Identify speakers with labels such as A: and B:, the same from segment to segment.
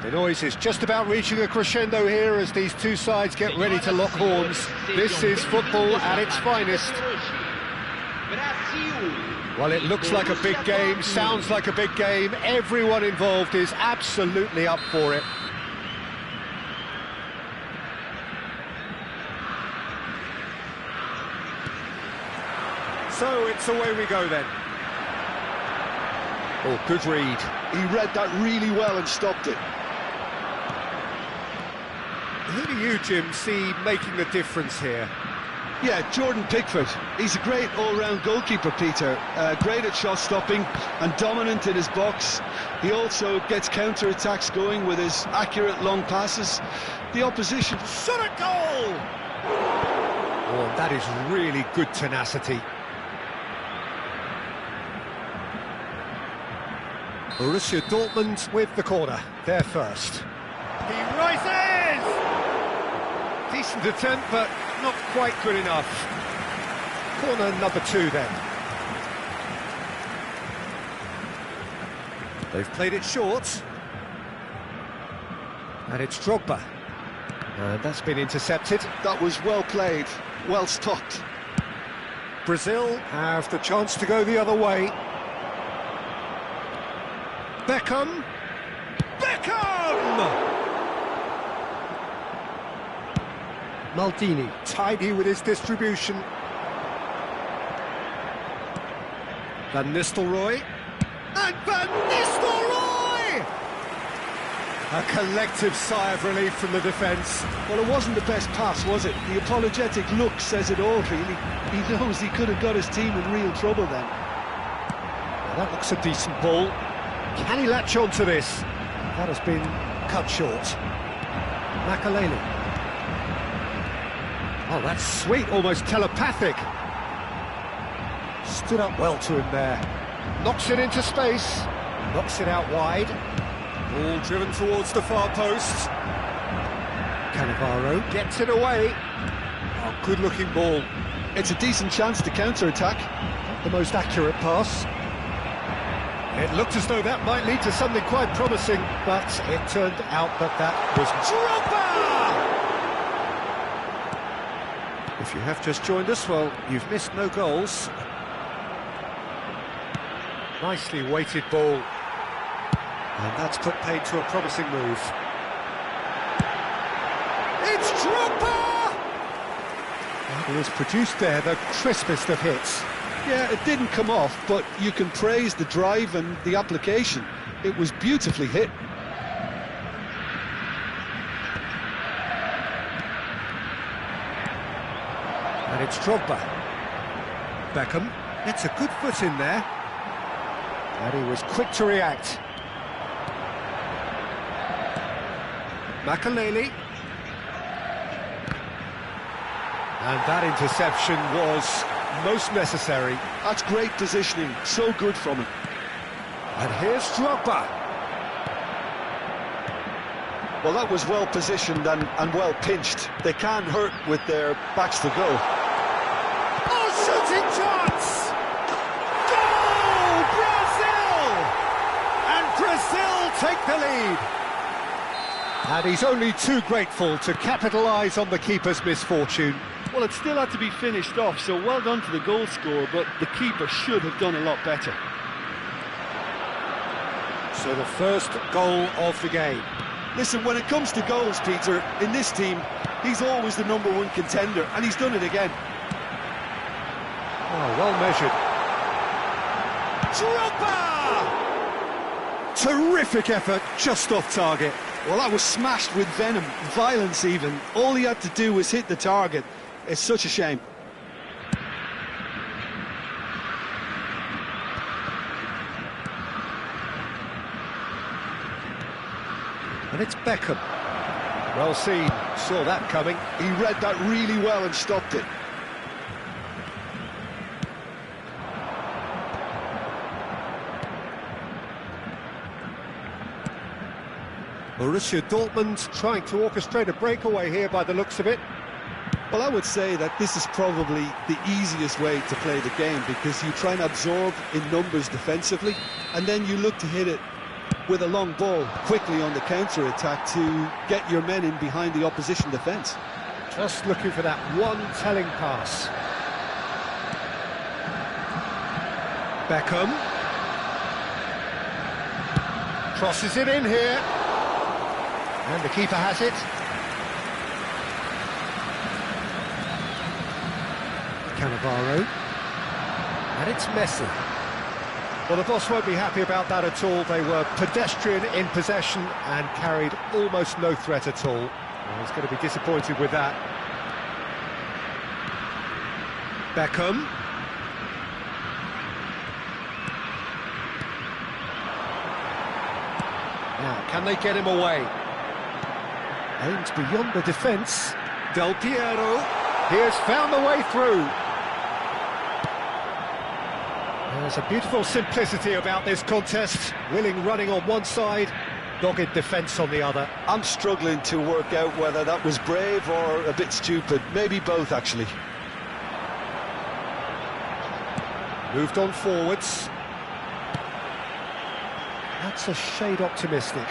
A: The noise is just about reaching a crescendo here as these two sides get ready to lock horns. This is football at its finest. Well, it looks like a big game, sounds like a big game. Everyone involved is absolutely up for it. So it's away we go then. Oh, good read.
B: He read that really well and stopped it.
A: Who do you, Jim, see making the difference here?
B: Yeah, Jordan Pickford. He's a great all-round goalkeeper, Peter. Great at shot stopping and dominant in his box. He also gets counter-attacks going with his accurate long passes. The opposition...
A: Shot a goal! Oh, that is really good tenacity. Borussia Dortmund with the corner. They're first. He rises! Decent attempt, but not quite good enough. Corner number 2 then. They've played it short. And it's Drogba. And that's been intercepted.
B: That was well played, well stopped.
A: Brazil have the chance to go the other way. Beckham! Beckham! Maldini, tidy with his distribution. Van Nistelrooy. And Van Nistelrooy! A collective sigh of relief from the defence.
B: Well, it wasn't the best pass, was it? The apologetic look says it all, really. He knows he could have got his team in real trouble then.
A: Well, that looks a decent ball. Can he latch on to this? That has been cut short. Makaleli. Oh, that's sweet, almost telepathic. Stood up well to him there. Knocks it into space. Knocks it out wide. Ball driven towards the far post. Cannavaro gets it away. Oh, good-looking ball.
B: It's a decent chance to counter-attack.
A: Not the most accurate pass. It looked as though that might lead to something quite promising, but it turned out that was Drogba! If you have just joined us, well, you've missed no goals. Nicely weighted ball. And that's put paid to a promising move. It's Drogba! He has produced there the crispest of hits.
B: Yeah, it didn't come off, but you can praise the drive and the application. It was beautifully hit.
A: And it's Drogba. Beckham gets a good foot in there. And he was quick to react. Makaleli. And that interception was most necessary.
B: That's great positioning, so good from him.
A: And here's Drogba.
B: Well, that was well positioned and well pinched. They can't hurt with their backs to go.
A: Oh, shooting chance! Goal! Brazil! And Brazil take the lead. And he's only too grateful to capitalise on the keeper's misfortune.
C: Well, it still had to be finished off, so well done to the goal scorer, but the keeper should have done a lot better.
A: So the first goal of the game.
B: Listen, when it comes to goals, Peter, in this team, he's always the #1 contender, and he's done it again.
A: Oh, well measured. Drogba! Terrific effort, just off target.
B: Well, that was smashed with venom, violence even. All he had to do was hit the target. It's such a shame.
A: And it's Beckham. Well seen, saw that coming.
B: He read that really well and stopped it.
A: Borussia Dortmund trying to orchestrate a breakaway here by the looks of it.
B: Well, I would say that this is probably the easiest way to play the game, because you try and absorb in numbers defensively, and then you look to hit it with a long ball quickly on the counter-attack to get your men in behind the opposition defence.
A: Just looking for that one telling pass. Beckham. Crosses it in here. And the keeper has it. Cannavaro. And it's Messi. Well, the boss won't be happy about that at all. They were pedestrian in possession and carried almost no threat at all. Well, he's going to be disappointed with that. Beckham. Now, can they get him away? Aims beyond the defence. Del Piero. He has found the way through. There's a beautiful simplicity about this contest. Willing running on one side, dogged defence on the other.
B: I'm struggling to work out whether that was brave or a bit stupid. Maybe both, actually.
A: Moved on forwards. That's a shade optimistic.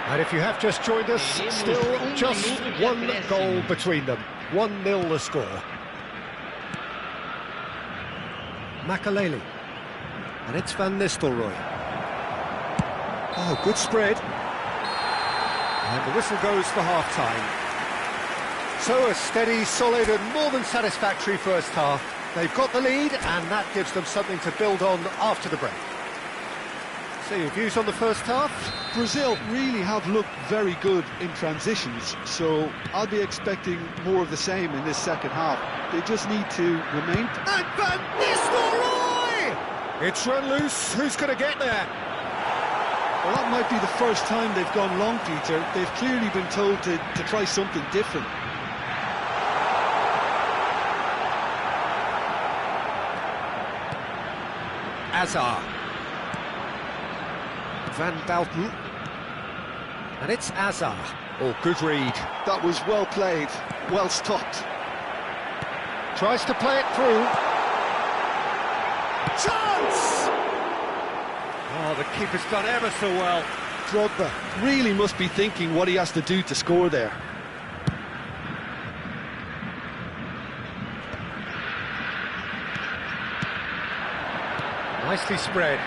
A: And if you have just joined us, still just one goal between them. 1-0 the score. Makaleli. And it's Van Nistelrooy. Oh, good spread. And the whistle goes for half-time. So a steady, solid and more than satisfactory first half. They've got the lead and that gives them something to build on after the break. So your views on the first half?
B: Brazil really have looked very good in transitions, so I'll be expecting more of the same in this second half. They just need to remain...
A: And Van Nistelrooy! It's run loose, who's going to get there?
B: Well, that might be the first time they've gone long, Peter. They've clearly been told to try something different.
A: Azar. Van Bauten. And it's Azar. Oh, good read.
B: That was well played, well stopped.
A: Tries to play it through. Chance! Oh, the keeper's done ever so well.
B: Drogba really must be thinking what he has to do to score there.
A: Nicely spread.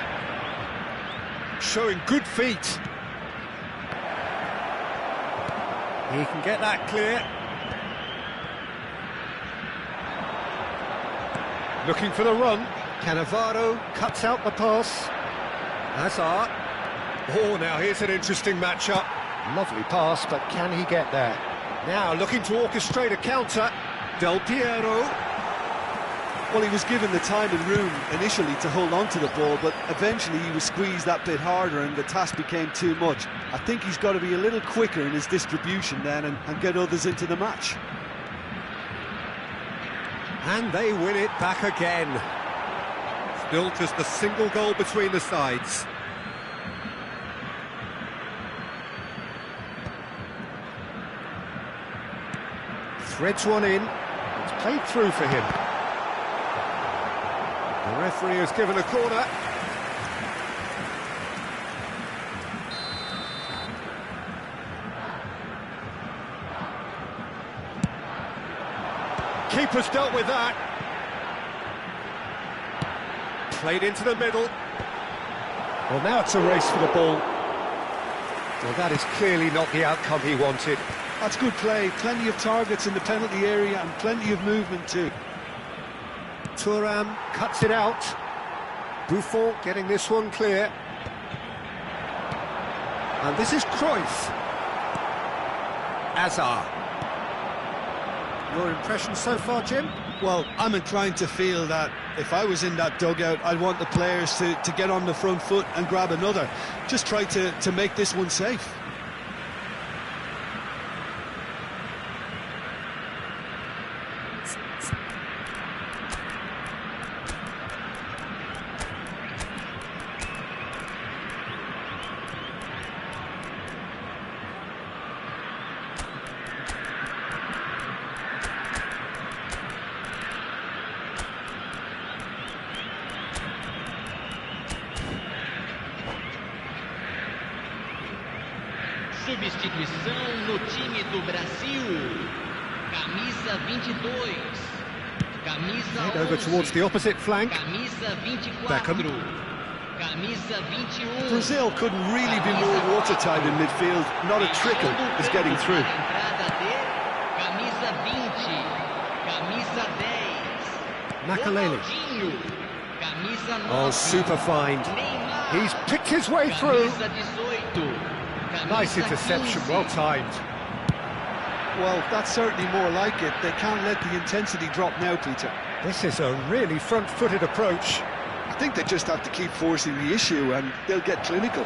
A: Showing good feet. He can get that clear. Looking for the run. Cannavaro cuts out the pass. Hazard. Oh, now here's an interesting matchup. Lovely pass, but can he get there? Now looking to orchestrate a counter. Del Piero.
B: Well, he was given the time and room initially to hold on to the ball, but eventually he was squeezed that bit harder and the task became too much. I think he's got to be a little quicker in his distribution then and get others into the match.
A: And they win it back again. Still just a single goal between the sides. Threads one in. It's played through for him. The referee has given a corner. Keeper's dealt with that. Played into the middle. Well, now it's a race for the ball. Well, that is clearly not the outcome he wanted.
B: That's good play. Plenty of targets in the penalty area and plenty of movement too.
A: Thuram cuts it out. Buffon getting this one clear. And this is Cruyff. Azar. Your impression so far, Jim?
B: Well, I'm inclined to feel that if I was in that dugout, I'd want the players to get on the front foot and grab another. Just try to make this one safe.
D: substituição no time do Brasil. Camisa 22. Camisa
A: Head over
D: 11.
A: towards the opposite flank.
D: Camisa 24.
A: Beckham.
D: Camisa 21.
B: Brazil couldn't really be more watertight in midfield. Not a trickle is getting through.
D: Entrada de camisa 20. Camisa 10.
A: Makaleli.
D: Ronaldinho. Camisa 9.
A: Oh, super find.
D: Neymar.
A: He's picked his way through.
D: Camisa 18. Camisa
A: Nice interception,
D: 15.
A: well timed.
B: Well, that's certainly more like it. They can't let the intensity drop now, Peter.
A: This is a really front-footed approach.
B: I think they just have to keep forcing the issue and they'll get clinical.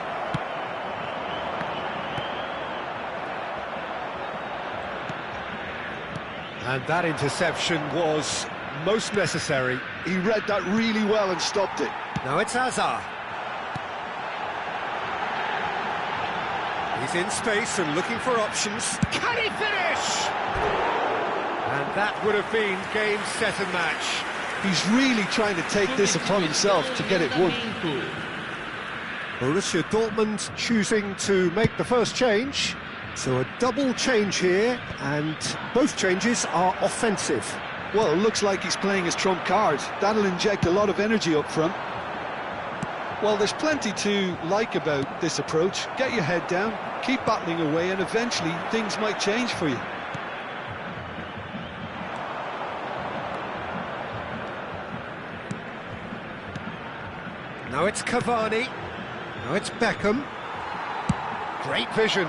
A: And that interception was most necessary.
B: He read that really well and stopped it.
A: Now it's Hazard. He's in space and looking for options. Can he finish? And that would have been game, set and match.
B: He's really trying to take this upon himself to get it won.
A: Borussia Dortmund choosing to make the first change. So a double change here, and both changes are offensive.
B: Well, it looks like he's playing his trump card. That'll inject a lot of energy up front. Well, there's plenty to like about this approach. Get your head down, keep battling away, and eventually things might change for you.
A: Now it's Cavani. Now it's Beckham. Great vision.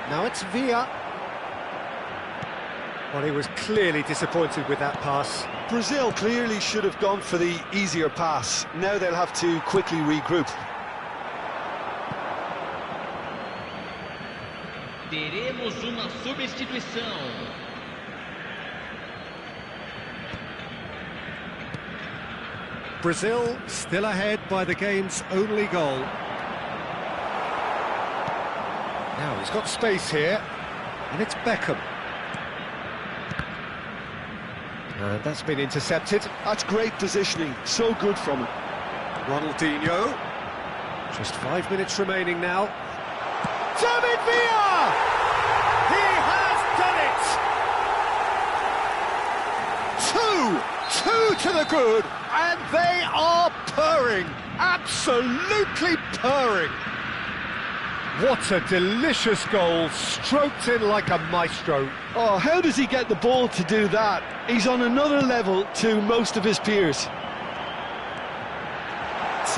A: Now it's Villa. Well, he was clearly disappointed with that pass.
B: Brazil clearly should have gone for the easier pass. Now they'll have to quickly regroup.
D: Teremos uma substituição.
A: Brazil still ahead by the game's only goal. Now he's got space here, and it's Beckham. And that's been intercepted.
B: That's great positioning, so good from him.
A: Ronaldinho. Just 5 minutes remaining now. David Villa! He has done it! Two to the good, and they are purring, absolutely purring. What a delicious goal, stroked in like a maestro.
B: Oh, how does he get the ball to do that? He's on another level to most of his peers.
A: 2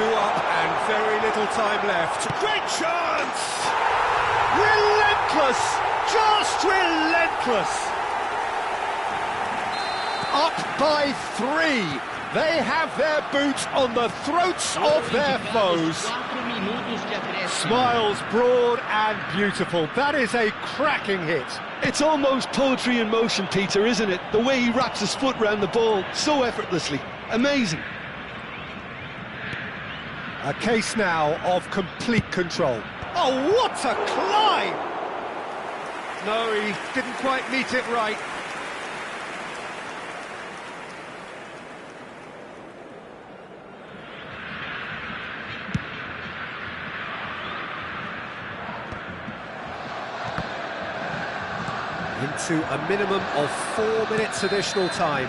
A: up and very little time left. Great chance! Relentless! Just relentless! Up by 3. They have their boots on the throats of their foes. Smiles broad and beautiful. That is a cracking hit.
B: It's almost poetry in motion, Peter, isn't it? The way he wraps his foot round the ball so effortlessly. Amazing.
A: A case now of complete control. Oh, what a climb! No, he didn't quite meet it right. Into a minimum of 4 minutes additional time.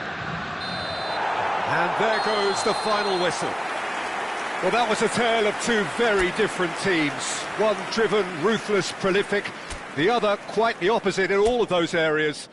A: And there goes the final whistle. Well, that was a tale of two very different teams. One driven, ruthless, prolific. The other quite the opposite in all of those areas.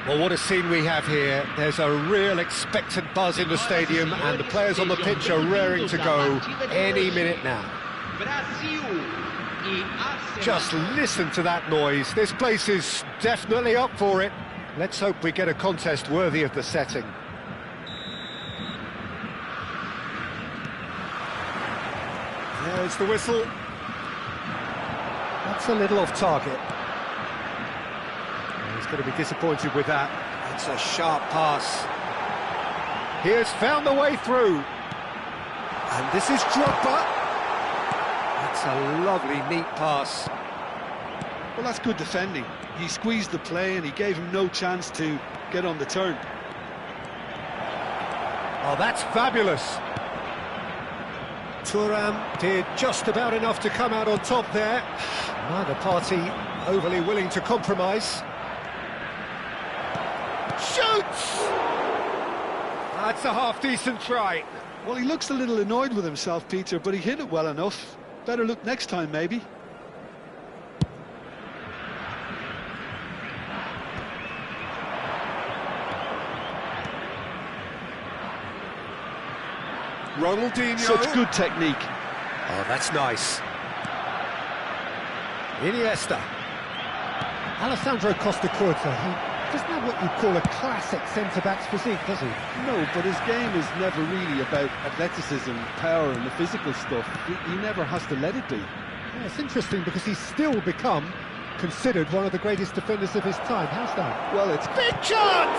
A: Well, what a scene we have here. There's a real expectant buzz in the stadium and the players on the pitch are raring to go any minute now. Just listen to that noise. This place is definitely up for it. Let's hope we get a contest worthy of the setting. There's the whistle. That's a little off target. He's going to be disappointed with that. It's a sharp pass. He has found the way through. And this is Drogba. That's a lovely, neat pass.
B: Well, that's good defending. He squeezed the play and he gave him no chance to get on the turn.
A: Oh, that's fabulous. Thuram did just about enough to come out on top there. Neither party overly willing to compromise. Shoots! That's a half-decent try.
B: Well, he looks a little annoyed with himself, Peter, but he hit it well enough. Better look next time, maybe.
A: Ronaldinho.
B: Such good technique.
A: Oh, that's nice. Iniesta.
E: Alessandro Costa Curta, he doesn't have what you call a classic centre-back's physique, does he?
C: No, but his game is never really about athleticism, power and the physical stuff. He never has to let it be.
E: Yeah, it's interesting because he's still become considered one of the greatest defenders of his time. How's that?
C: Well, it's
A: Big chance!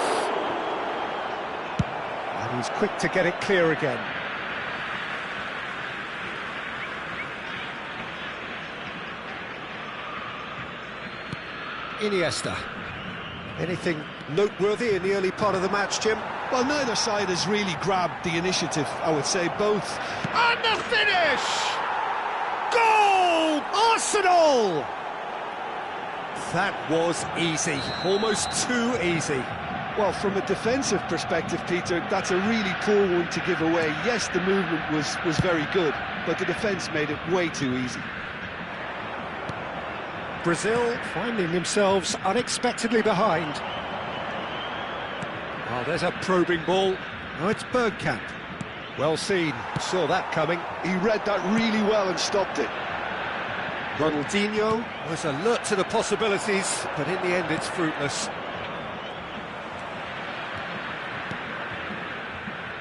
A: And he's quick to get it clear again. Iniesta. Anything noteworthy in the early part of the match, Jim?
B: Well, neither side has really grabbed the initiative, I would say. Both.
A: And the finish! Goal! Arsenal! That was easy, almost too easy.
B: Well, from a defensive perspective, Peter, that's a really poor one to give away. Yes, the movement was very good, but the defence made it way too easy.
A: Brazil finding themselves unexpectedly behind. Oh, there's a probing ball. Oh, it's Bergkamp. Well seen, saw that coming.
B: He read that really well and stopped it.
A: Ronaldinho was alert to the possibilities, but in the end it's fruitless.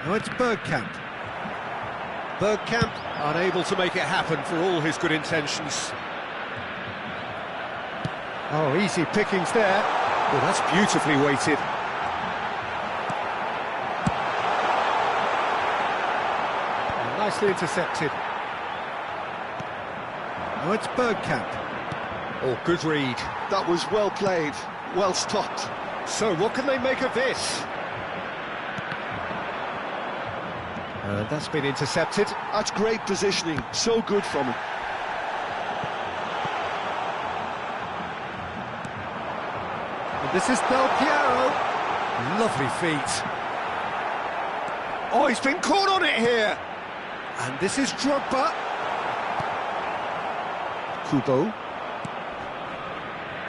A: Oh, it's Bergkamp. Bergkamp unable to make it happen for all his good intentions. Oh, easy pickings there. Well, that's beautifully weighted. And nicely intercepted. Oh, it's Bergkamp. Oh, good read.
B: That was well played, well stopped.
A: So, what can they make of this? That's been intercepted.
B: That's great positioning, so good from him.
A: This is Del Piero. Lovely feet. Oh, he's been caught on it here. And this is Drogba. Kubo.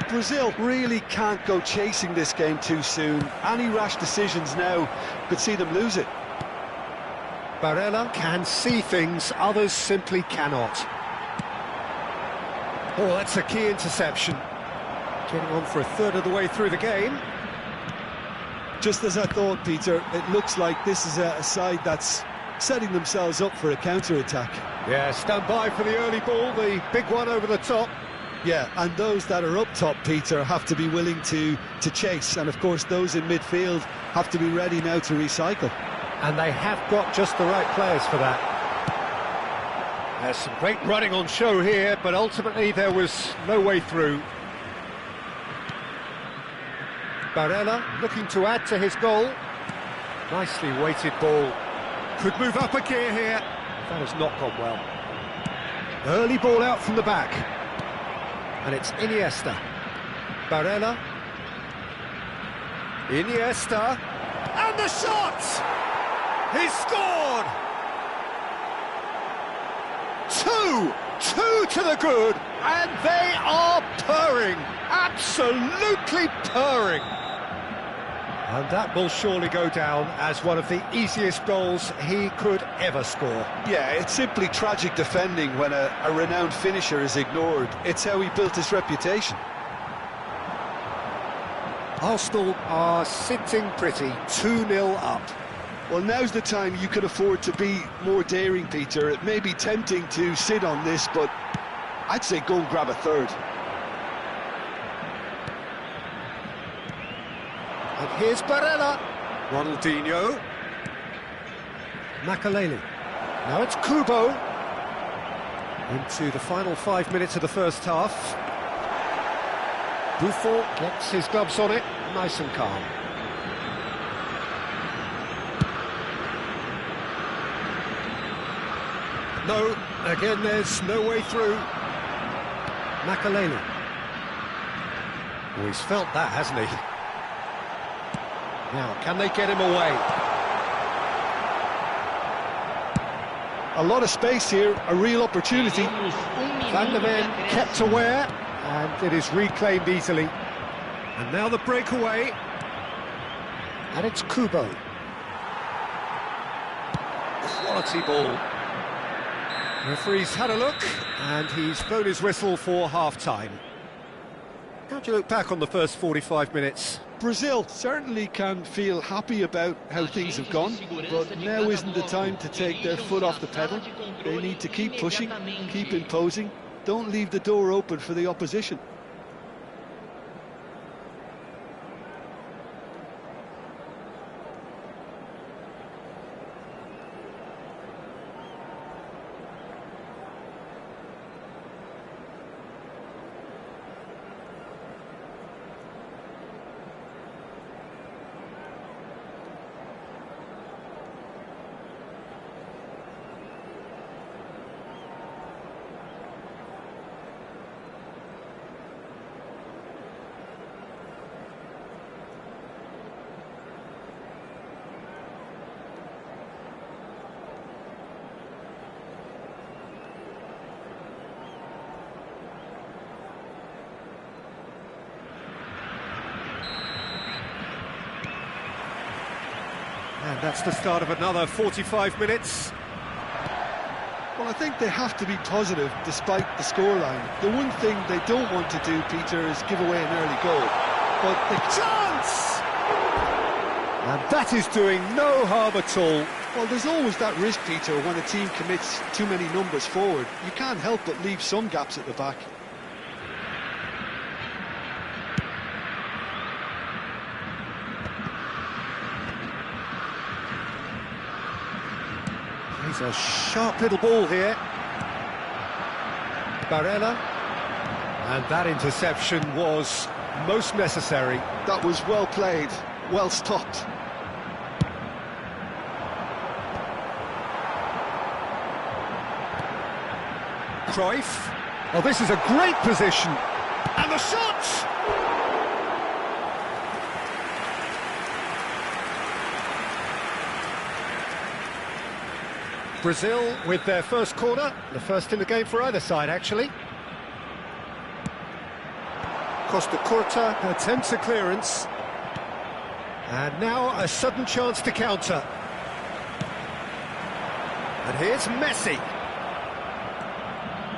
B: Brazil really can't go chasing this game too soon. Any rash decisions now could see them lose it.
A: Barella can see things others simply cannot. Oh, that's a key interception. Getting on for a third of the way through the game.
B: Just as I thought, Peter, it looks like this is a side that's setting themselves up for a counter-attack.
A: Yeah, stand by for the early ball, the big one over the top.
B: Yeah, and those that are up top, Peter, have to be willing to chase. And, of course, those in midfield have to be ready now to recycle.
A: And they have got just the right players for that. There's some great running on show here, but ultimately there was no way through. Barella looking to add to his goal. Nicely weighted ball. Could move up a gear here. That has not gone well. Early ball out from the back. And it's Iniesta. Barella. Iniesta. And the shot! He's scored! Two to the good, and they are purring, absolutely purring. And that will surely go down as one of the easiest goals he could ever score.
B: Yeah, it's simply tragic defending when a renowned finisher is ignored. It's how he built his reputation.
A: Arsenal are sitting pretty, 2-0 up.
B: Well, now's the time you can afford to be more daring, Peter. It may be tempting to sit on this, but I'd say go and grab a third.
A: And here's Barella. Ronaldinho. Makaleli. Now it's Kubo. Into the final 5 minutes of the first half. Buffon gets his gloves on it, nice and calm. No, again there's no way through. Makaleli. Oh, he's felt that, hasn't he? Now, can they get him away?
B: A lot of space here, a real opportunity.
D: Temos
A: Van der
D: minuto de
A: Ven
D: acréscimo.
A: kept aware, and it is reclaimed easily. And now the breakaway. And it's Kubo. Quality ball. Referee's had a look, and he's blown his whistle for half-time. How do you look back on the first 45 minutes?
B: Brazil certainly can feel happy about how things have gone, but now isn't the time to take their foot off the pedal. They need to keep pushing, keep imposing, don't leave the door open for the opposition.
A: And that's the start of another 45 minutes.
B: Well, I think they have to be positive despite the scoreline. The one thing they don't want to do, Peter, is give away an early goal. But the
A: Chance! And that is doing no harm at all.
B: Well, there's always that risk, Peter, when a team commits too many numbers forward. You can't help but leave some gaps at the back.
A: He's a sharp little ball here. Barella. And that interception was most necessary.
B: That was well played, well stopped.
A: Cruyff. Oh, this is a great position. And the shot! Brazil with their first corner, the first in the game for either side, actually. Costa Curta attempts a clearance. And now a sudden chance to counter. And here's Messi.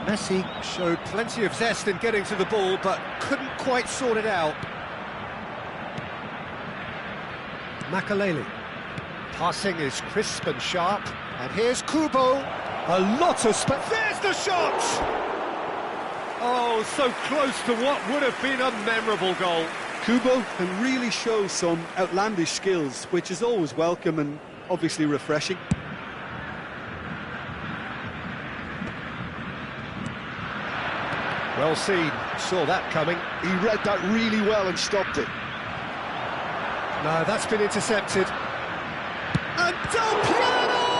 A: Messi showed plenty of zest in getting to the ball, but couldn't quite sort it out. Makaleli. Passing is crisp and sharp. And here's Kubo. A lot of space. There's the shot! Oh, so close to what would have been a memorable goal.
B: Kubo can really show some outlandish skills, which is always welcome and obviously refreshing.
A: Well seen, saw that coming.
B: He read that really well and stopped it.
A: No, that's been intercepted. And Del Piero!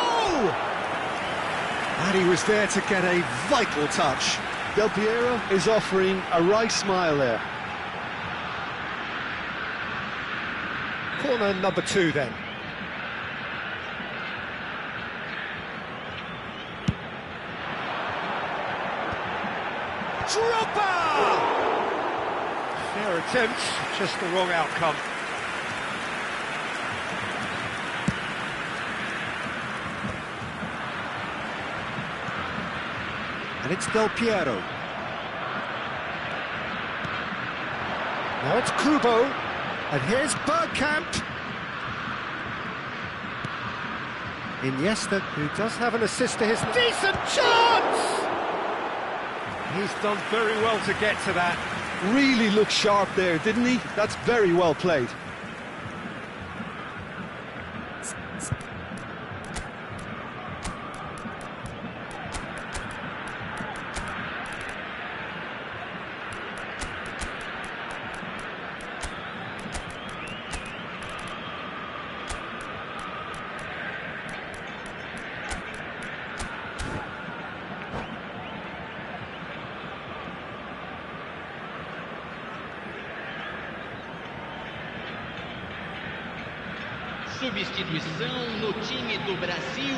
A: And he was there to get a vital touch.
B: Del Piero is offering a right smile there.
A: Corner number 2 then. Dropper! Fair attempt, just the wrong outcome. And it's Del Piero. Now it's Kubo. And here's Bergkamp. Iniesta, who does have an assist to his... Decent chance! He's done very well to get to that.
B: Really looked sharp there, didn't he? That's very well played.
D: Substituição no time do Brasil.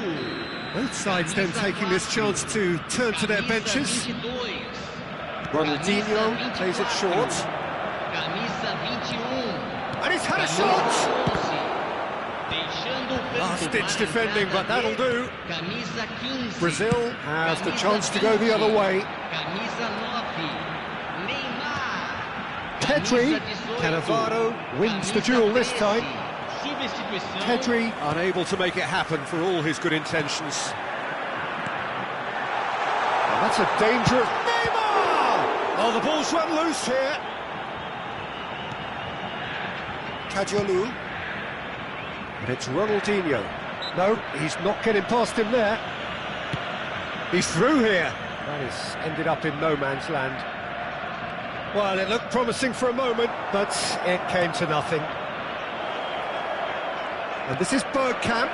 A: Both sides then taking this chance to turn to their benches. Ronaldinho plays it short.
D: Camisa 21.
A: And he's had a shot! Last-ditch defending, but that'll do.
D: Camisa 15.
A: Brazil has the chance to go the other way.
D: Camisa 9. Neymar.
A: Pedri, Cannavaro wins the duel this time.
D: Substituição.
A: Pedri unable to make it happen for all his good intentions. And that's a dangerous... Neymar! Oh, the ball's run loose here. Cadiolu. And it's Ronaldinho. No, he's not getting past him there. He's through here. That has ended up in no man's land. Well, it looked promising for a moment, but it came to nothing. And this is Bergkamp.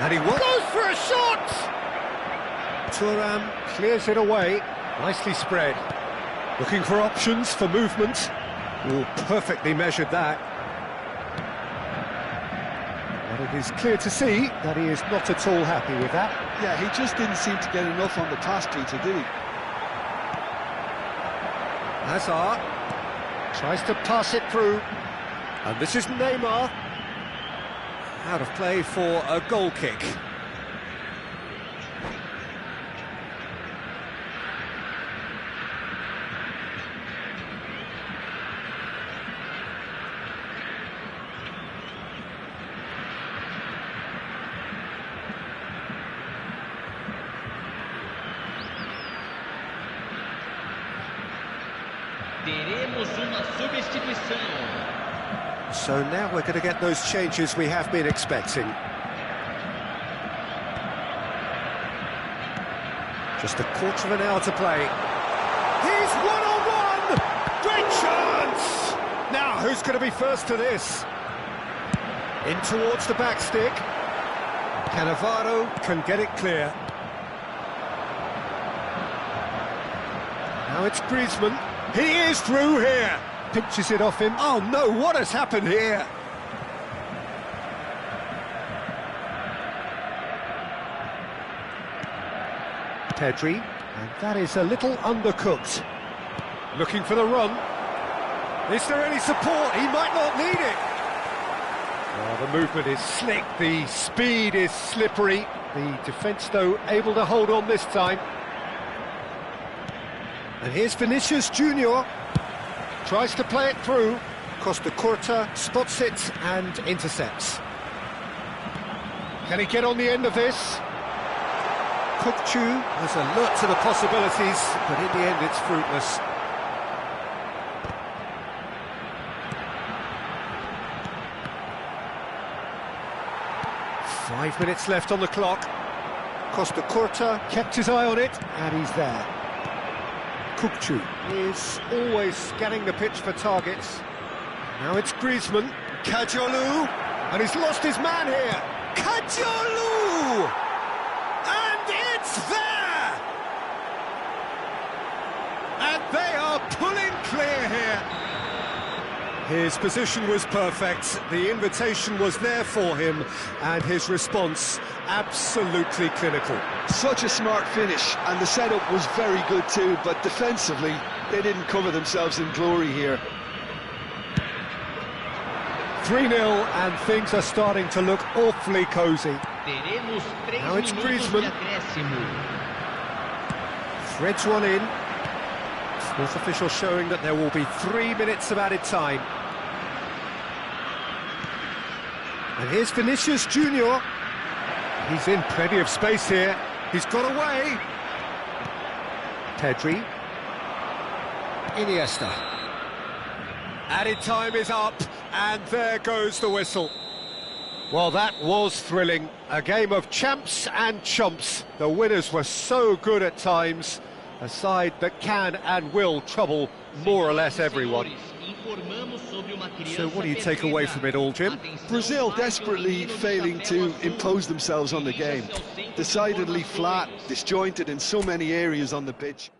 A: And he goes for a shot! Thuram clears it away. Nicely spread. Looking for options for movement. Oh, perfectly measured that. But it is clear to see that he is not at all happy with that.
B: Yeah, he just didn't seem to get enough on the pass, Peter, did he?
A: Hazard tries to pass it through. And this is Neymar. Out of play for a goal kick.
D: Teremos uma substituição.
A: So now we're going to get those changes we have been expecting. Just a quarter of an hour to play. He's one-on-one! Great chance! Now, who's going to be first to this? In towards the back stick. Cannavaro can get it clear. Now it's Griezmann. He is through here. Pinches it off him. Oh no, what has happened here? Pedri, and that is a little undercooked. Looking for the run. Is there any support? He might not need it. Oh, the movement is slick, the speed is slippery. The defence, though, able to hold on this time. And here's Vinicius Junior. Tries to play it through. Costa Curta spots it and intercepts. Can he get on the end of this? Kukcu has alert to the possibilities, but in the end it's fruitless. Five minutes left on the clock. Costa Curta kept his eye on it, and he's there. Kukcu is always scanning the pitch for targets. Now it's Griezmann, Cadiolu, and he's lost his man here. Cadiolu! And it's there! And they are pulling clear here. His position was perfect, the invitation was there for him, and his response absolutely clinical.
B: Such a smart finish, and the setup was very good too, but defensively, they didn't cover themselves in glory here.
A: 3-0, and things are starting to look awfully cosy.
D: Teremos 3
A: Now it's
D: minutos
A: Griezmann.
D: de acréscimo.
A: Threads one in. Fourth official showing that there will be 3 minutes of added time. And here's Vinicius Junior. He's in plenty of space here. He's got away. Pedri. Iniesta. Added time is up, and there goes the whistle. Well, that was thrilling. A game of champs and chumps. The winners were so good at times. A side that can and will trouble more or less everyone. So what do you take away from it all, Jim?
B: Brazil desperately failing to impose themselves on the game. Decidedly flat, disjointed in so many areas on the pitch.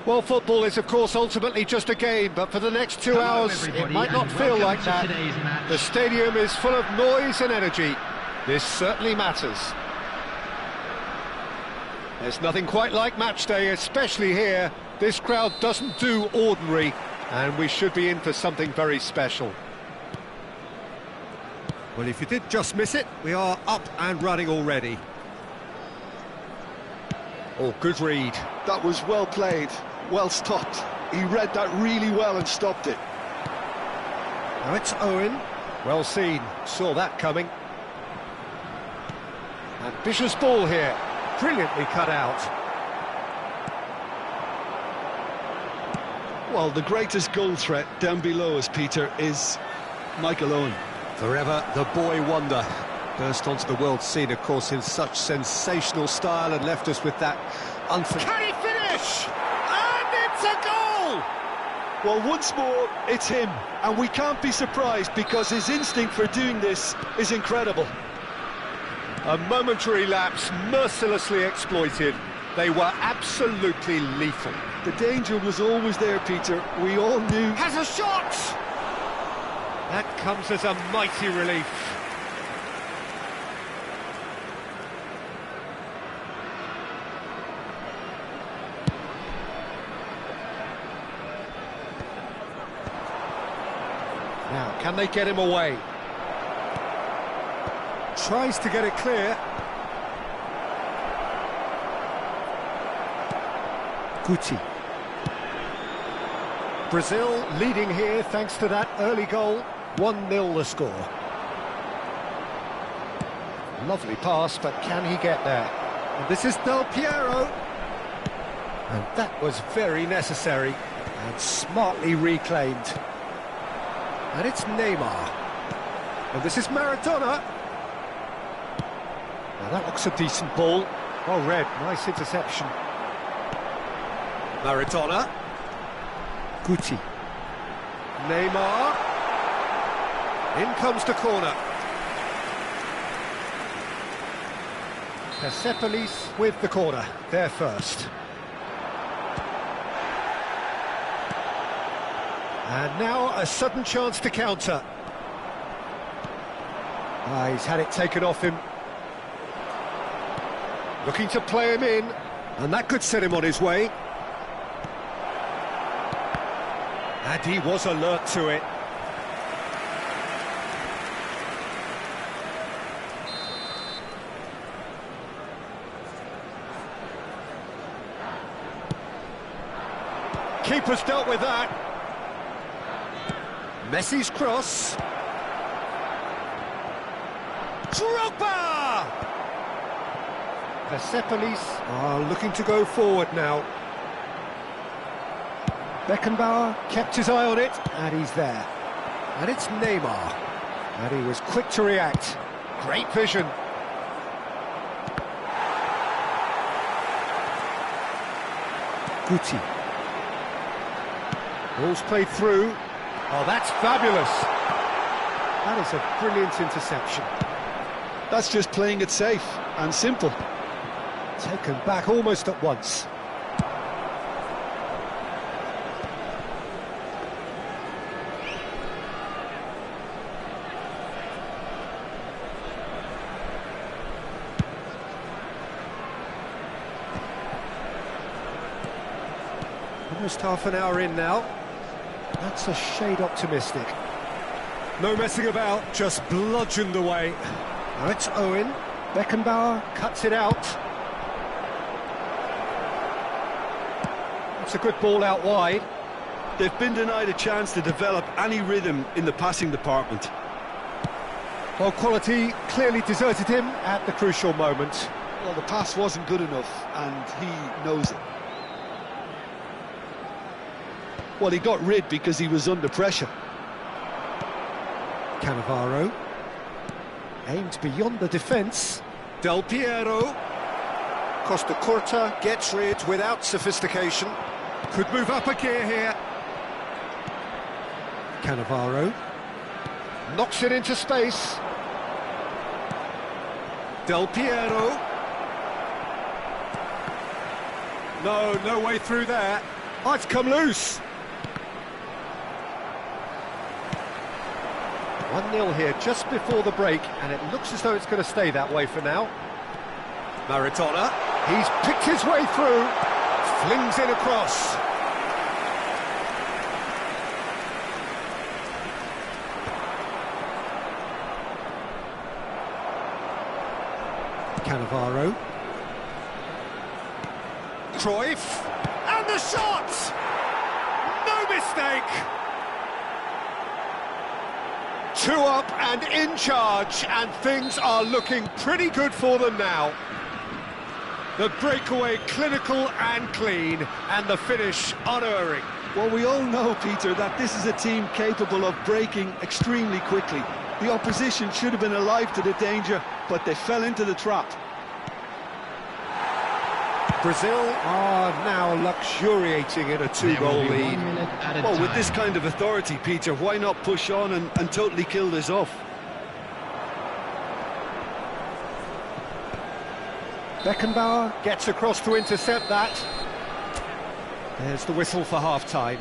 A: Well, football is, of course, ultimately just a game, but for the next 2 hours, it might not feel like that. The stadium is full of noise and energy. This certainly matters. There's nothing quite like match day, especially here. This crowd doesn't do ordinary, and we should be in for something very special.
E: Well, if you did just miss it, we are up and running already.
A: Oh, good read.
B: That was well played, well stopped. He read that really well and stopped it.
E: Now it's Owen.
A: Well seen, saw that coming. Ambitious ball here, brilliantly cut out.
B: Well, the greatest goal threat down below us, Peter, is Michael Owen.
E: Forever the boy wonder. Burst onto the world scene, of course, in such sensational style and left us with that unforgettable...
A: Can he finish? And it's a goal!
B: Well, once more, it's him, and we can't be surprised because his instinct for doing this is incredible.
A: A momentary lapse, mercilessly exploited. They were absolutely lethal.
B: The danger was always there, Peter. We all knew...
A: Has a shot! That comes as a mighty relief. Now, can they get him away? Tries to get it clear.
E: Guti.
A: Brazil leading here thanks to that early goal. 1-0 the score. Lovely pass, but can he get there? And this is Del Piero. And that was very necessary and smartly reclaimed. And it's Neymar. And this is Maradona. Now that looks a decent ball. Well read, nice interception. Maradona.
E: Guti.
A: Neymar. In comes the corner. Persepolis with the corner, there first. And now a sudden chance to counter. He's had it taken off him. Looking to play him in, and that could set him on his way. And he was alert to it. Keeper's dealt with that. Messi's cross. Drogba! Persepolis are looking to go forward now. Beckenbauer kept his eye on it, and he's there. And it's Neymar. And he was quick to react. Great vision.
E: Guti.
A: Ball's played through. Oh, that's fabulous. That is a brilliant interception.
B: That's just playing it safe and simple.
A: Taken back almost at once. Almost half an hour in now. That's a shade optimistic. No messing about, just bludgeoned away. Now it's Owen. Beckenbauer cuts it out. It's a good ball out wide.
B: They've been denied a chance to develop any rhythm in the passing department.
A: Well, quality clearly deserted him at the crucial moment.
B: Well, the pass wasn't good enough, and he knows it. Well, he got rid because he was under pressure.
A: Cannavaro. Aimed beyond the defence. Del Piero. Costa Curta gets rid without sophistication. Could move up a gear here. Cannavaro. Knocks it into space. Del Piero. No way through there. Oh, it's come loose. 1-0 here just before the break, and it looks as though it's going to stay that way for now. Maradona, he's picked his way through, flings it across. Cannavaro. Cruyff, and the shot! No mistake! 2 up and in charge, and things are looking pretty good for them now. The breakaway clinical and clean, and the finish unerring.
B: Well, we all know, Peter, that this is a team capable of breaking extremely quickly. The opposition should have been alive to the danger, but they fell into the trap.
A: Brazil are now luxuriating in a 2-goal lead.
B: Well, with this kind of authority, Peter, why not push on and totally kill this off?
A: Beckenbauer gets across to intercept that. There's the whistle for half-time.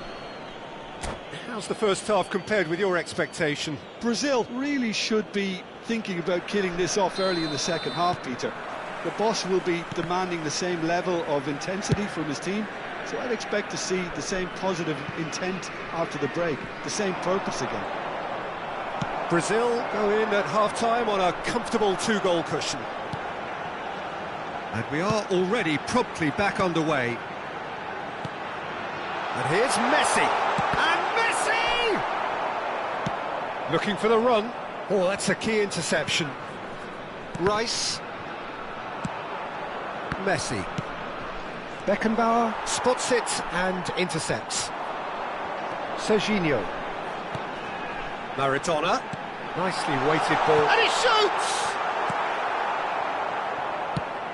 A: How's the first half compared with your expectation?
B: Brazil really should be thinking about killing this off early in the second half, Peter. The boss will be demanding the same level of intensity from his team, so I'd expect to see the same positive intent after the break, the same purpose again.
A: Brazil go in at half-time on a comfortable 2-goal cushion. And we are already promptly back underway. And here's Messi! And Messi! Looking for the run. Oh, that's a key interception. Rice. Messi. Beckenbauer spots it and intercepts. Serginho. Maradona. Nicely weighted ball. And he shoots!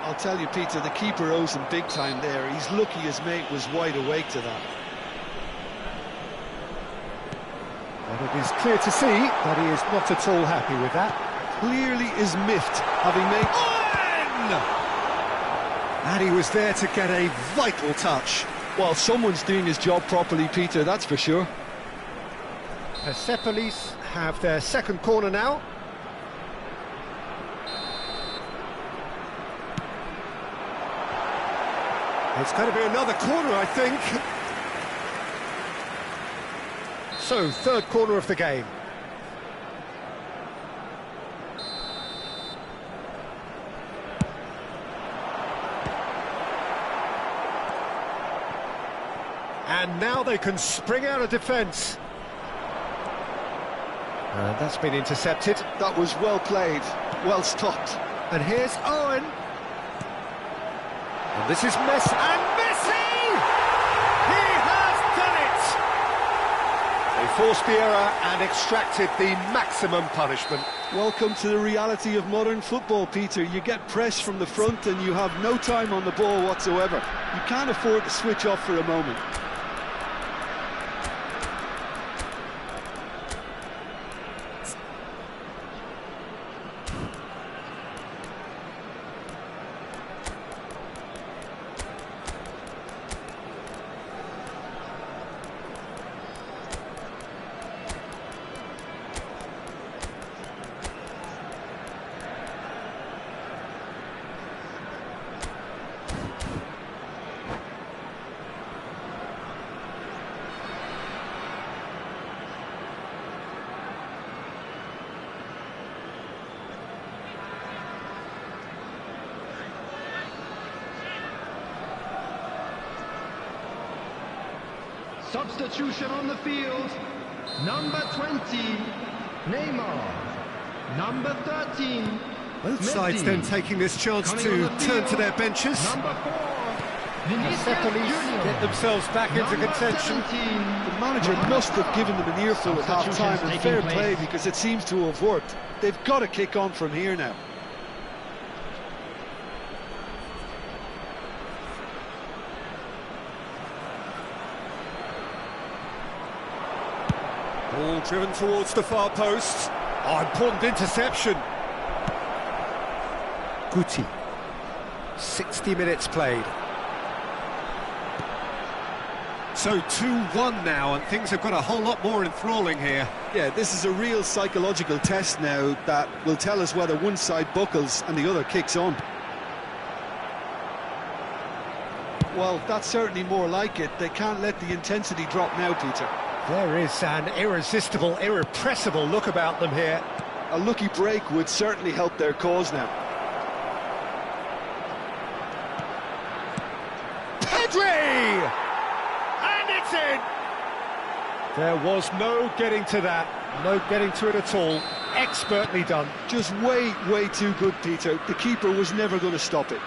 B: I'll tell you, Peter, the keeper owes him big time there. He's lucky his mate was wide awake to that.
A: And it is clear to see that he is not at all happy with that.
B: Clearly is miffed, having made...
A: And he was there to get a vital touch.
B: Well, someone's doing his job properly, Peter, that's for sure.
A: Persepolis have their second corner now. It's going to be another corner, I think. So, third corner of the game. And now they can spring out of defence. And that's been intercepted.
B: That was well played, well stopped.
A: And here's Owen. And this is Messi. And Messi! He has done it! They forced the error and extracted the maximum punishment.
B: Welcome to the reality of modern football, Peter. You get pressed from the front and you have no time on the ball whatsoever. You can't afford to switch off for a moment.
F: Substitution on the field. Number 20, Neymar. Number 13,
A: Both sides then taking this chance to turn to their benches.
F: Number 4,
A: Persepolis get themselves back into contention.
B: The manager must have given them an earful at half-time, and fair play, because it seems to have worked. They've got to kick on from here now.
A: Ball driven towards the far post. Oh, important interception. Guti. 60 minutes played. So 2-1 now, and things have got a whole lot more enthralling here.
B: Yeah, this is a real psychological test now that will tell us whether one side buckles and the other kicks on. Well, that's certainly more like it. They can't let the intensity drop now, Peter.
A: There is an irresistible, irrepressible look about them here.
B: A lucky break would certainly help their cause now.
A: Pedri! And it's in! There was no getting to that, no getting to it at all. Expertly done.
B: Just way, way too good, Peter. The keeper was never going to stop it.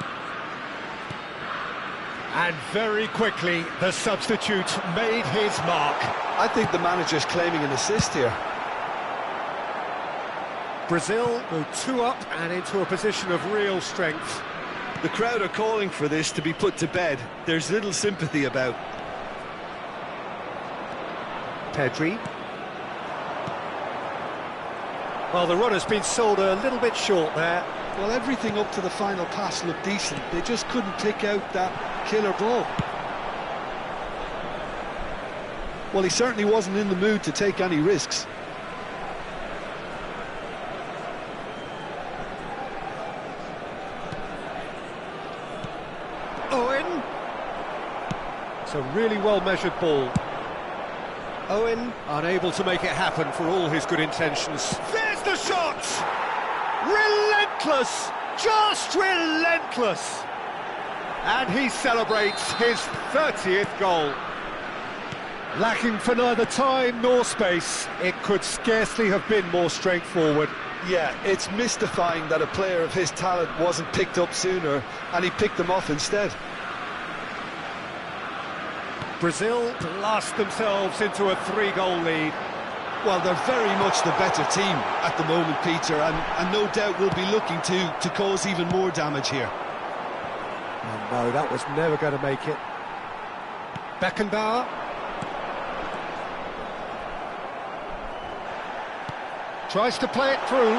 A: And very quickly, the substitute made his mark.
B: I think the manager's claiming an assist here.
A: Brazil go 2 up and into a position of real strength.
B: The crowd are calling for this to be put to bed. There's little sympathy about.
A: Pedri. Well, the run has been sold a little bit short there.
B: Well, everything up to the final pass looked decent. They just couldn't pick out that killer ball. Well, he certainly wasn't in the mood to take any risks.
A: Owen. It's a really well-measured ball. Owen unable to make it happen for all his good intentions. There's the shot! Relentless! Just relentless! And he celebrates his 30th goal. Lacking for neither time nor space, it could scarcely have been more straightforward.
B: Yeah, it's mystifying that a player of his talent wasn't picked up sooner, and he picked them off instead.
A: Brazil blast themselves into a 3-goal lead.
B: Well, they're very much the better team at the moment, Peter, and no doubt will be looking to cause even more damage here.
A: Oh no, that was never going to make it. Beckenbauer. Tries to play it through.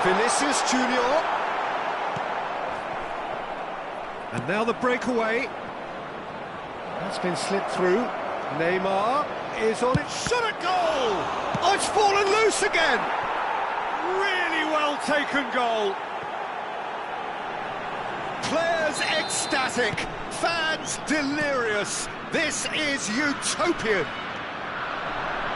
A: Vinicius Junior. And now the breakaway. That's been slipped through. Neymar is on it. Shot at goal! Oh, it's fallen loose again! Really well taken goal. Players ecstatic, fans delirious. This is utopian.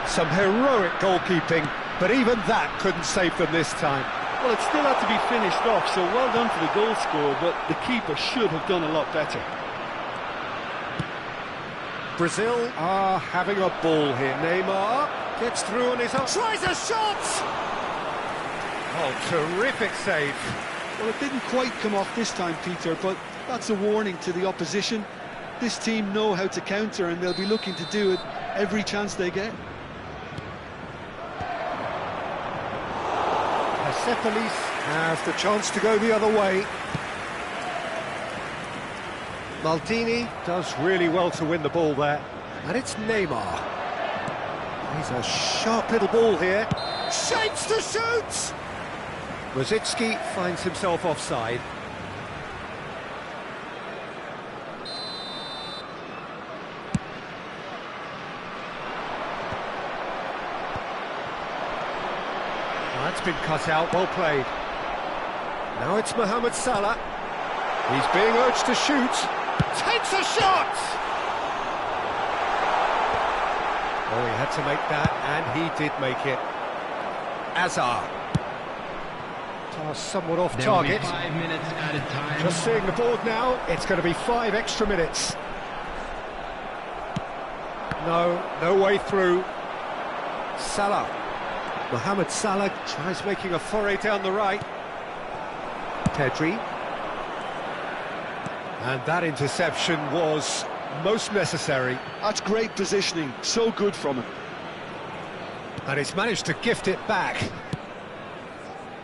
A: Some heroic goalkeeping, but even that couldn't save them this time.
C: Well, it still had to be finished off, so well done for the goal scorer, but the keeper should have done a lot better.
A: Brazil are having a ball here. Neymar gets through on his own. Tries a shot! Oh, terrific save.
B: Well, it didn't quite come off this time, Peter, but that's a warning to the opposition. This team know how to counter, and they'll be looking to do it every chance they get.
A: Persepolis has the chance to go the other way. Maldini does really well to win the ball there. And it's Neymar. He's a sharp little ball here. Shapes to shoot! Rosicki finds himself offside. That's been cut out, well played. Now it's Mohamed Salah. He's being urged to shoot. Takes a shot! Oh, he had to make that, and he did make it. Azar. Somewhat off target.
F: 5 minutes at a time.
A: Just seeing the board now, it's going to be 5 extra minutes. No way through. Salah. Mohamed Salah tries making a foray down the right. Pedri. And that interception was most necessary.
B: That's great positioning, so good from him.
A: And he's managed to gift it back.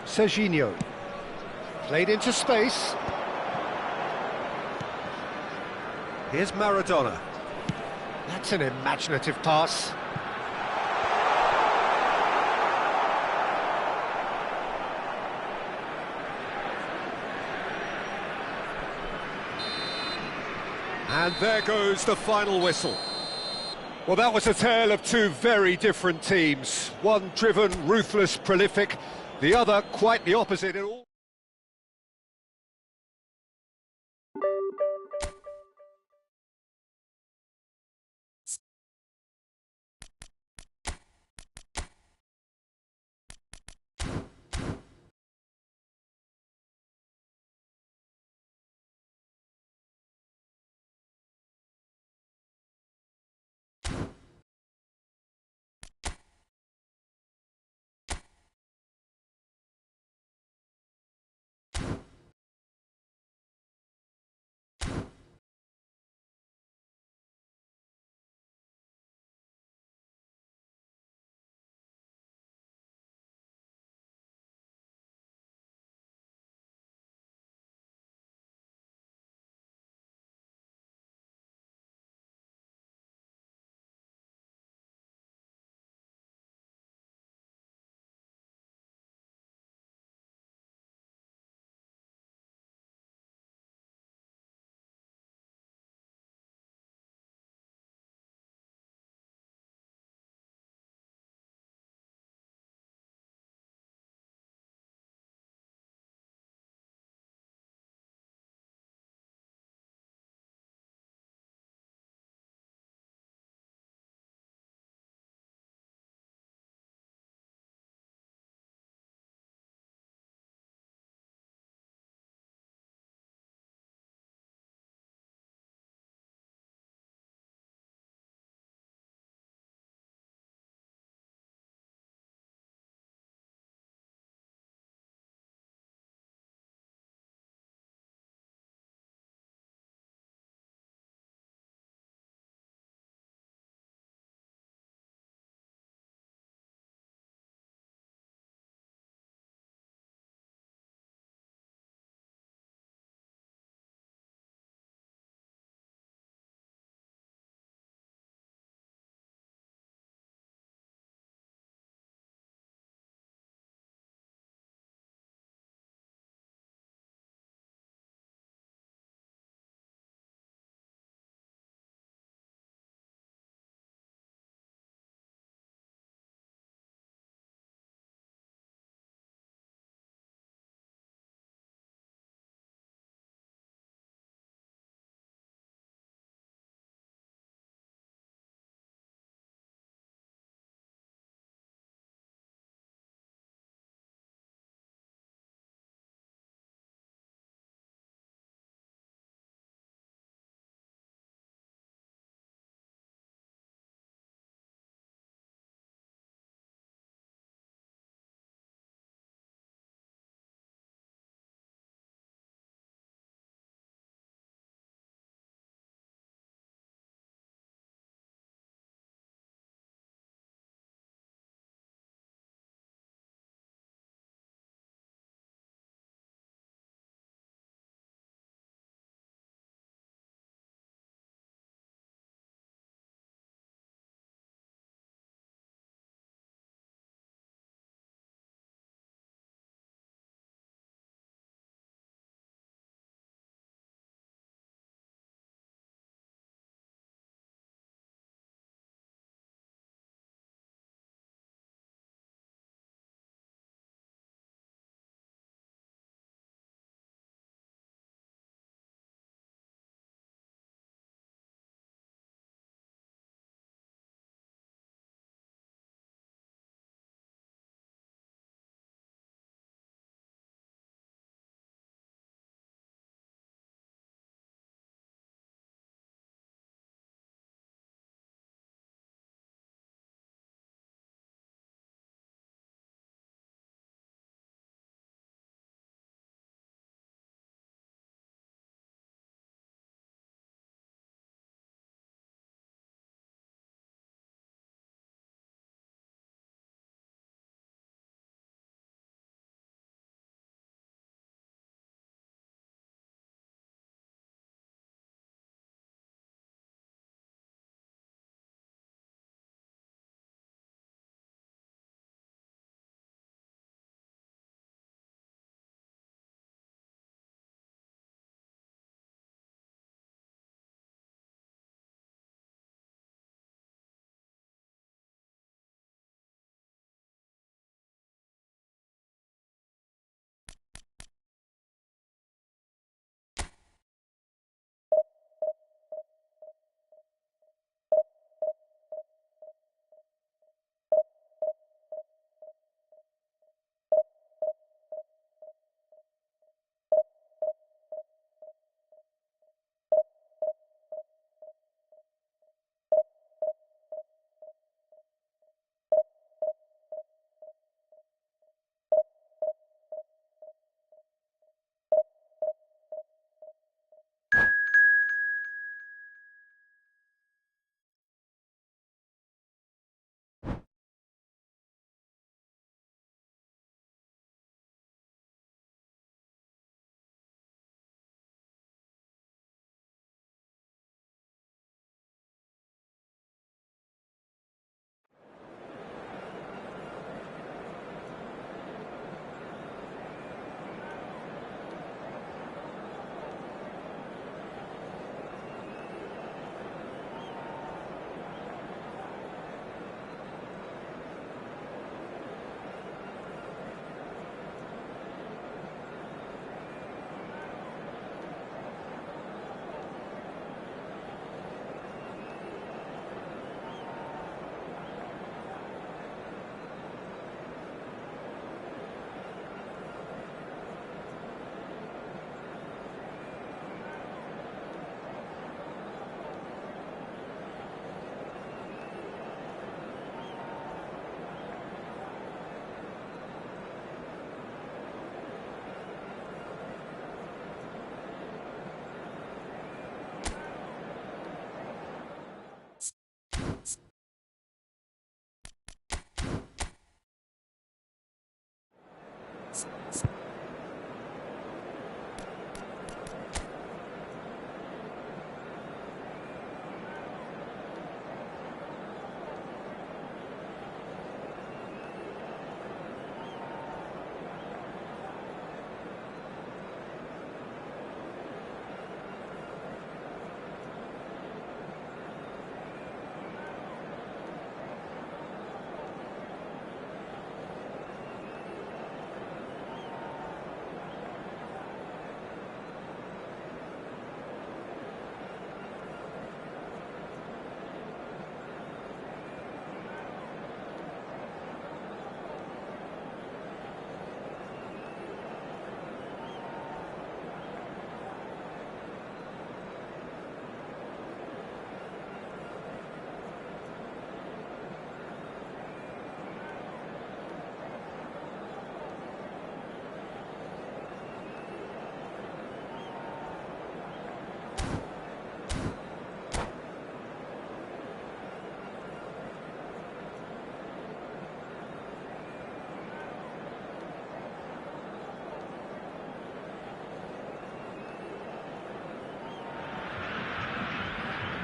A: Serginho. Played into space. Here's Maradona. That's an imaginative pass. And there goes the final whistle. Well, that was a tale of two very different teams. One driven, ruthless, prolific, the other quite the opposite in all.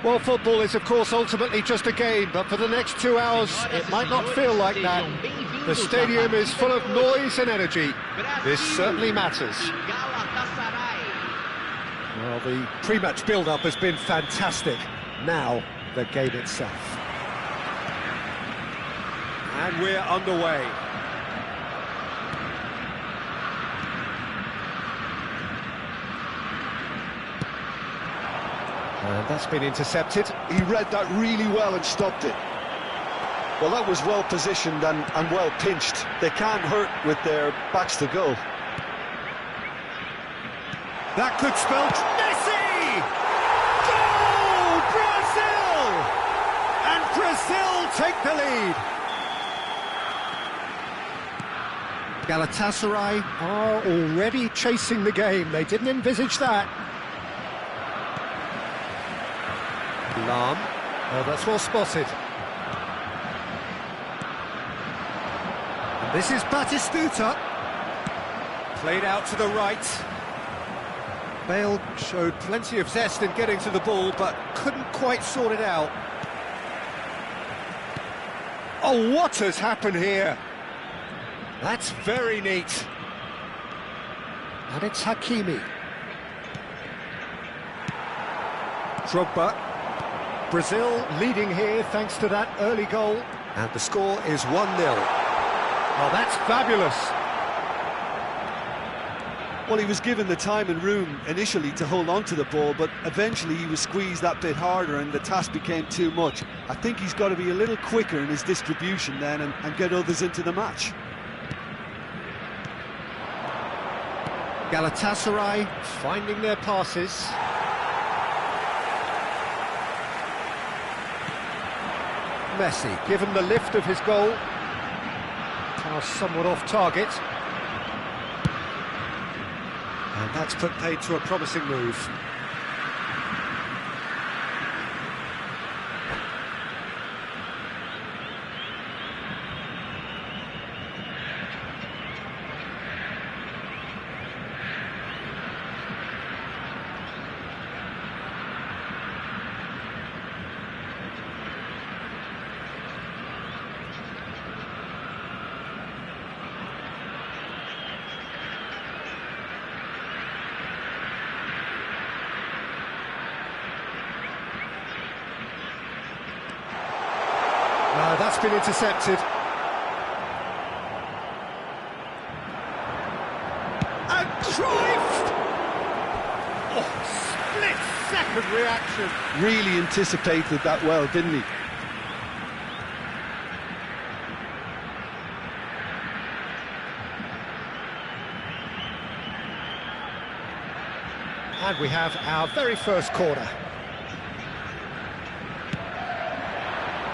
A: Well, football is, of course, ultimately just a game, but for the next 2 hours, it might not feel like that. The stadium is full of noise and energy. This certainly matters. Well, the pre-match build-up has been fantastic. Now, the game itself. And we're underway. And that's been intercepted.
B: He read that really well and stopped it. Well, that was well positioned and well pinched. They can't hurt with their backs to goal.
A: That could spell Messi! Goal! Brazil! And Brazil take the lead. Galatasaray are already chasing the game. They didn't envisage that. Lam. Oh, that's well spotted. And this is Batistuta. Played out to the right. Bale showed plenty of zest in getting to the ball, but couldn't quite sort it out. Oh, what has happened here? That's very neat. And it's Hakimi. Drogba. Brazil leading here thanks to that early goal. And the score is 1-0. Oh, that's fabulous.
B: Well, he was given the time and room initially to hold on to the ball, but eventually he was squeezed that bit harder and the task became too much. I think he's got to be a little quicker in his distribution then and get others into the match.
A: Galatasaray finding their passes. Messi, given the lift of his goal. Pass somewhat off target. And that's put paid to a promising move. That's been intercepted. And Cruyff! Oh, split-second reaction.
C: Really anticipated that well, didn't he?
A: And we have our very first corner.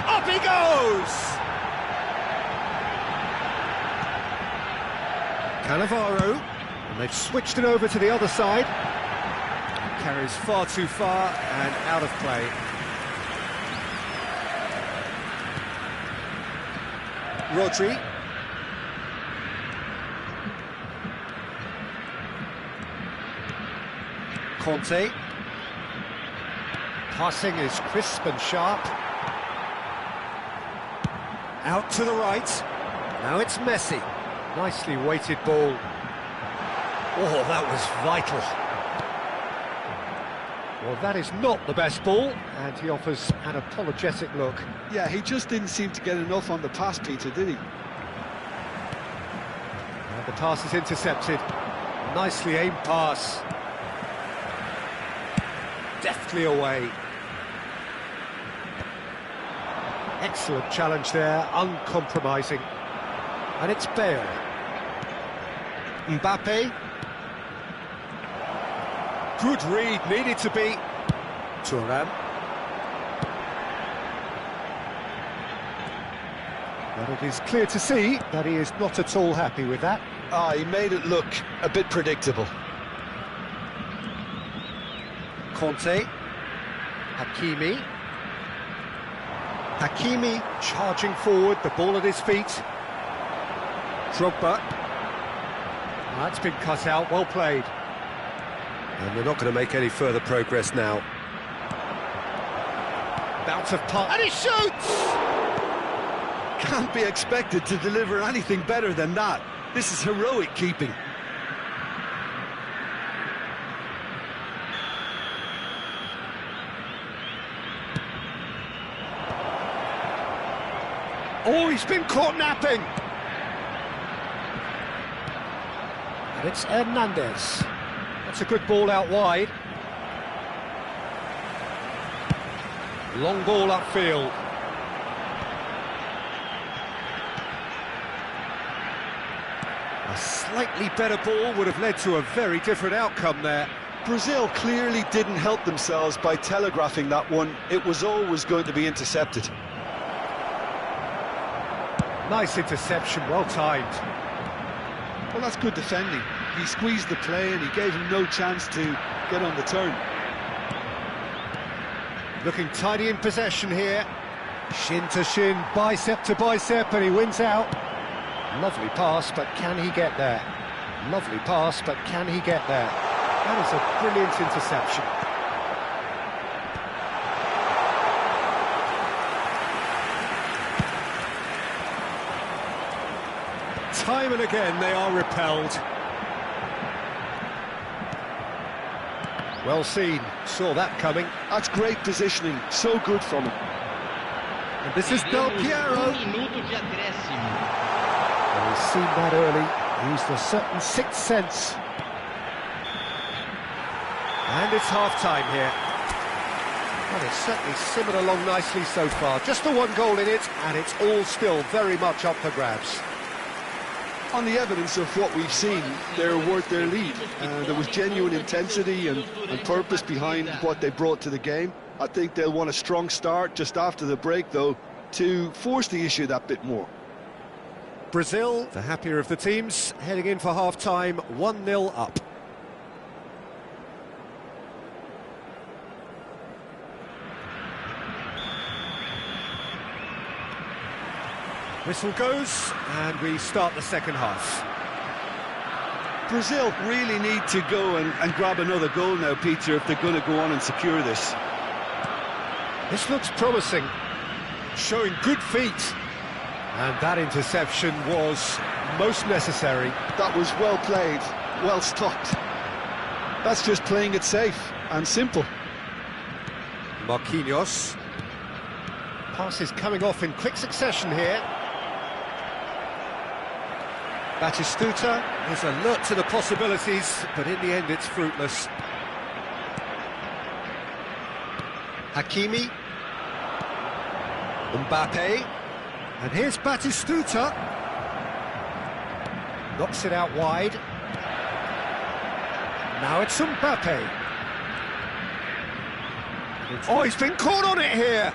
A: Up he goes! Cannavaro, and they've switched it over to the other side. Carries far too far and out of play. Rodri. Conte. Passing is crisp and sharp. Out to the right. Now it's Messi. Nicely weighted ball. Oh, that was vital. Well, that is not the best ball, and he offers an apologetic look.
B: Yeah, he just didn't seem to get enough on the pass, Peter, did he?
A: And the pass is intercepted. Nicely aimed pass. Deftly away. Excellent challenge there, uncompromising. And it's Bale. Mbappe. Good read, needed to be. Thuram. But it is clear to see that he is not at all happy with that.
B: He made it look a bit predictable.
A: Conte. Hakimi. Hakimi charging forward, the ball at his feet. Drogba. That's been cut out, well played. And they're not going to make any further progress now. Bounce of pass, and he shoots!
B: Can't be expected to deliver anything better than that. This is heroic keeping.
A: Oh, he's been caught napping! And it's Hernandez. That's a good ball out wide. Long ball upfield. A slightly better ball would have led to a very different outcome there.
B: Brazil clearly didn't help themselves by telegraphing that one. It was always going to be intercepted.
A: Nice interception, well timed.
B: Well, that's good defending. He squeezed the play and he gave him no chance to get on the turn.
A: Looking tidy in possession here. Shin to shin, bicep to bicep, and he wins out. Lovely pass, but can he get there? Lovely pass, but can he get there? That is a brilliant interception. Time and again they are repelled. Well seen, saw that coming.
B: That's great positioning, so good from him.
A: And this is Del Piero.
D: Minuto de acréscimo.
A: Well, he's seen that early, used a certain sixth sense. And it's half-time here. Well, it's certainly simmered along nicely so far. Just the one goal in it, and it's all still very much up for grabs.
B: On the evidence of what we've seen, they're worth their lead. There was genuine intensity and purpose behind what they brought to the game. I think they'll want a strong start just after the break, though, to force the issue that bit more.
A: Brazil, the happier of the teams, heading in for half-time, 1-0 up. Whistle goes, and we start the second half.
B: Brazil really need to go and grab another goal now, Peter, if they're going to go on and secure this.
A: This looks promising, showing good feet. And that interception was most necessary.
B: That was well played, well stopped. That's just playing it safe and simple.
A: Marquinhos. Passes coming off in quick succession here. Batistuta is alert to the possibilities, but in the end it's fruitless. Hakimi. Mbappe. And here's Batistuta. Knocks it out wide. Now it's Mbappe. Oh, he's been caught on it here.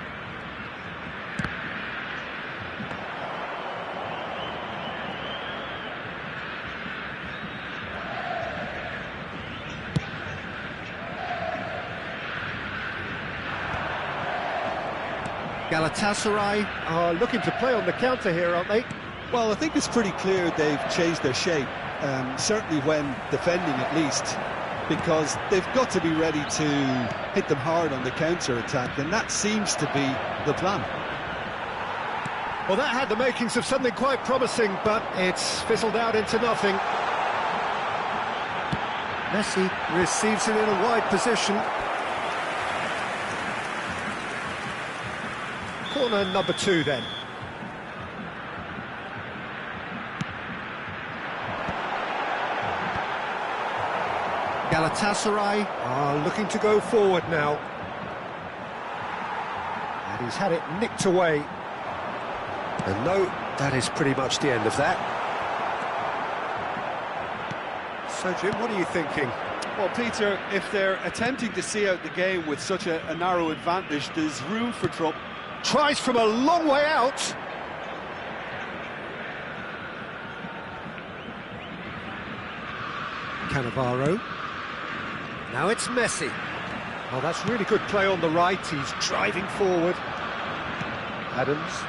A: Galatasaray are looking to play on the counter here, aren't they?
B: Well, I think it's pretty clear they've changed their shape, certainly when defending at least, because they've got to be ready to hit them hard on the counter-attack, and that seems to be the plan.
A: Well, that had the makings of something quite promising, but it's fizzled out into nothing. Messi receives it in a wide position. Corner number 2 then. Galatasaray are looking to go forward now. And he's had it nicked away. And no, that is pretty much the end of that. So, Jim, what are you thinking?
C: Well, Peter, if they're attempting to see out the game with such a narrow advantage, there's room for trouble.
A: Tries from a long way out. Cannavaro. Now it's Messi. Oh, that's really good play on the right. He's driving forward. Adams.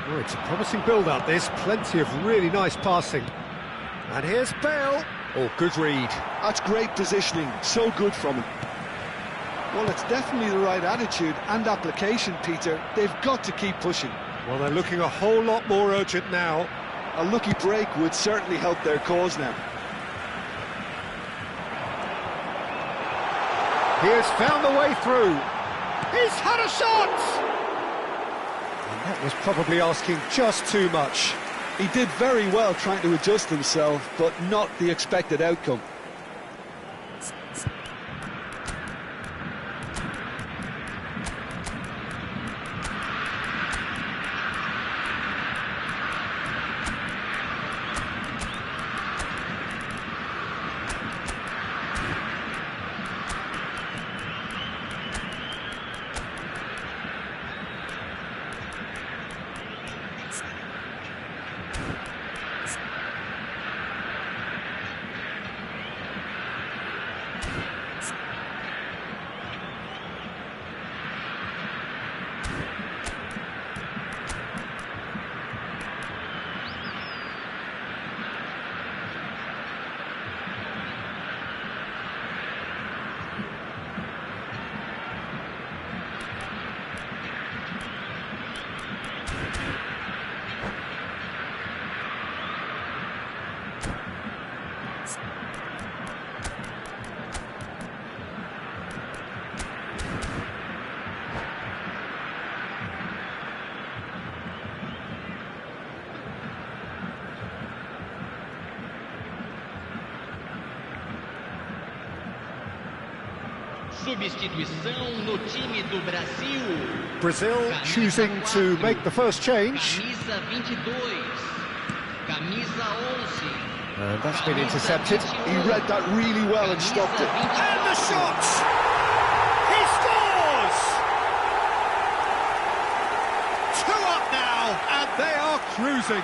A: Oh, it's a promising build-up, this. Plenty of really nice passing. And here's Bale. Oh, good read.
B: That's great positioning. So good from him. Well, it's definitely the right attitude and application, Peter. They've got to keep pushing.
A: Well, they're looking a whole lot more urgent now.
B: A lucky break would certainly help their cause now.
A: He has found the way through. He's had a shot! And that was probably asking just too much.
B: He did very well trying to adjust himself, but not the expected outcome.
D: Substituição no time do Brasil.
A: Brazil choosing to make the first change.
D: Camisa 22. Camisa 11.
A: And that's been intercepted.
B: He read that really well and stopped it.
A: And the shot! He scores! 2 up now, and they are cruising.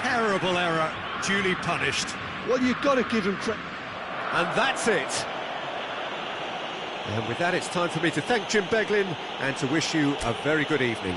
A: Terrible error, duly punished.
B: Well, you've got to give him credit.
A: And that's it. And with that, it's time for me to thank Jim Beglin and to wish you a very good evening.